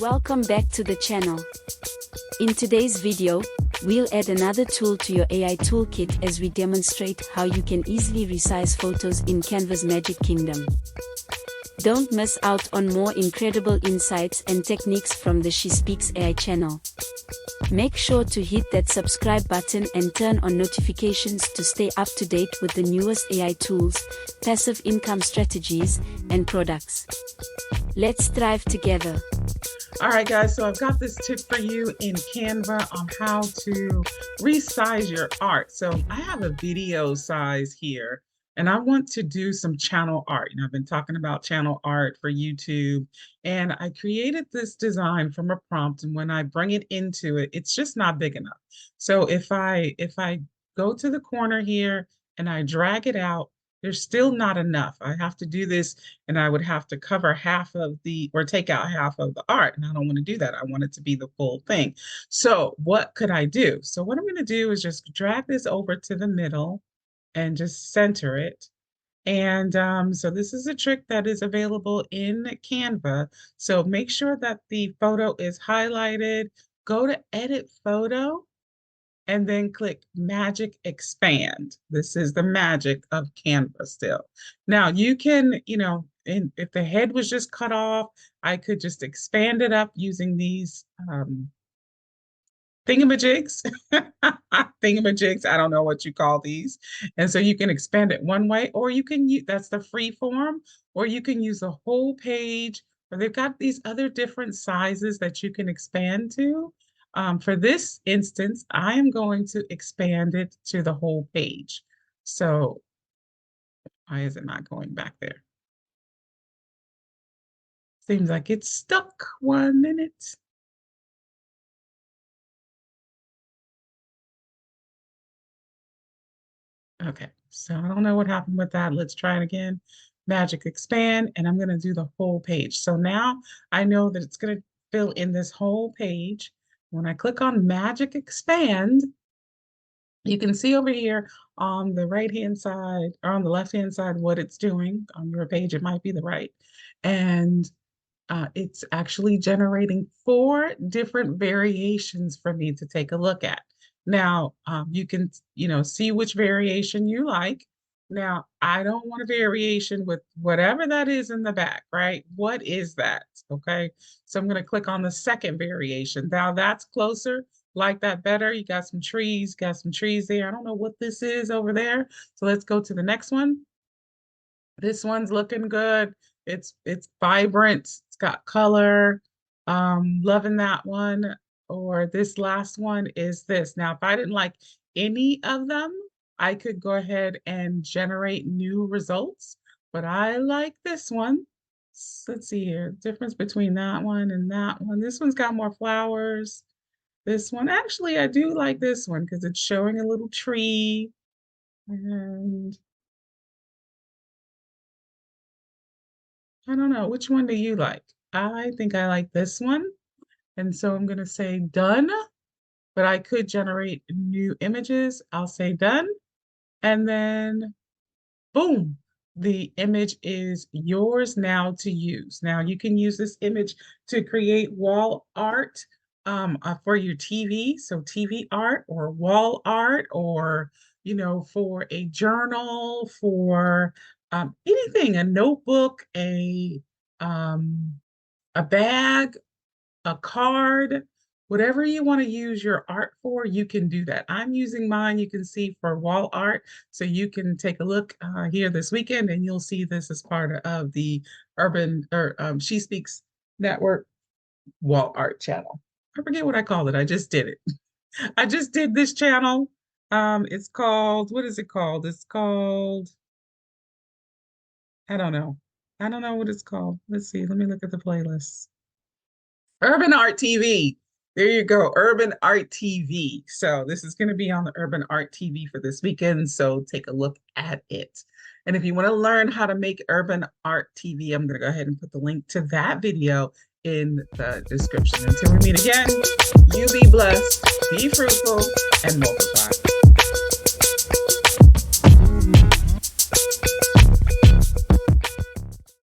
Welcome back to the channel. In today's video, we'll add another tool to your AI toolkit as we demonstrate how you can easily resize photos in Canva's Magic Kingdom. Don't miss out on more incredible insights and techniques from the She Speaks AI channel. Make sure to hit that subscribe button and turn on notifications to stay up to date with the newest AI tools, passive income strategies, and products. Let's thrive together. All right, guys, so I've got this tip for you in Canva on how to resize your art. So I have a video size here, and I want to do some channel art. I've been talking about channel art for YouTube, and I created this design from a prompt, and when I bring it into it, it's just not big enough. So if I go to the corner here and I drag it out, there's still not enough. I have to do this, and I would have to cover half of or take out half of the art, and I don't want to do that. I want it to be the full thing. So what could I do? So what I'm going to do is just drag this over to the middle and just center it. And so this is a trick that is available in Canva. So make sure that the photo is highlighted. Go to Edit Photo, and then click Magic Expand. This is the magic of Canva still. Now you can, if the head was just cut off, I could just expand it up using these thingamajigs. Thingamajigs, I don't know what you call these. And so you can expand it one way, or you can use, that's the free form, or you can use the whole page, or they've got these other different sizes that you can expand to. For this instance, I am going to expand it to the whole page. So why is it not going back there? Seems like it's stuck. 1 minute. Okay, so I don't know what happened with that. Let's try it again. Magic Expand, and I'm going to do the whole page. So now I know that it's going to fill in this whole page. When I click on Magic Expand, you can see over here on the right-hand side or on the left-hand side what it's doing. On your page, it might be the right. And it's actually generating 4 different variations for me to take a look at. Now, you can, see which variation you like. Now, I don't want a variation with whatever that is in the back, right? What is that? Okay, so I'm going to click on the second variation. Now, that's closer. Like that better. You got some trees there. I don't know what this is over there. So let's go to the next one. This one's looking good. It's vibrant. It's got color. Loving that one. Or this last one is this. Now, if I didn't like any of them, I could go ahead and generate new results, but I like this one. So let's see here, difference between that one and that one. This one's got more flowers. This one, actually, I do like this one because it's showing a little tree. And I don't know, which one do you like? I think I like this one. And so I'm going to say done, but I could generate new images. I'll say done. And then boom, the image is yours now to use. Now you can use this image to create wall art for your TV. So TV art or wall art, or, for a journal, for anything, a notebook, a bag, a card, whatever you want to use your art for, you can do that. I'm using mine, you can see, for wall art. So you can take a look here this weekend, and you'll see this as part of the She Speaks Network wall art channel. I forget what I call it. I just did it. I just did this channel. It's called, what is it called? It's called, I don't know. I don't know what it's called. Let's see. Let me look at the playlist. Urban Art TV. There you go, Urban Art TV. So this is going to be on the Urban Art TV for this weekend, so take a look at it. And if you want to learn how to make Urban Art TV, I'm going to go ahead and put the link to that video in the description. Until we meet again, you be blessed, be fruitful, and multiply.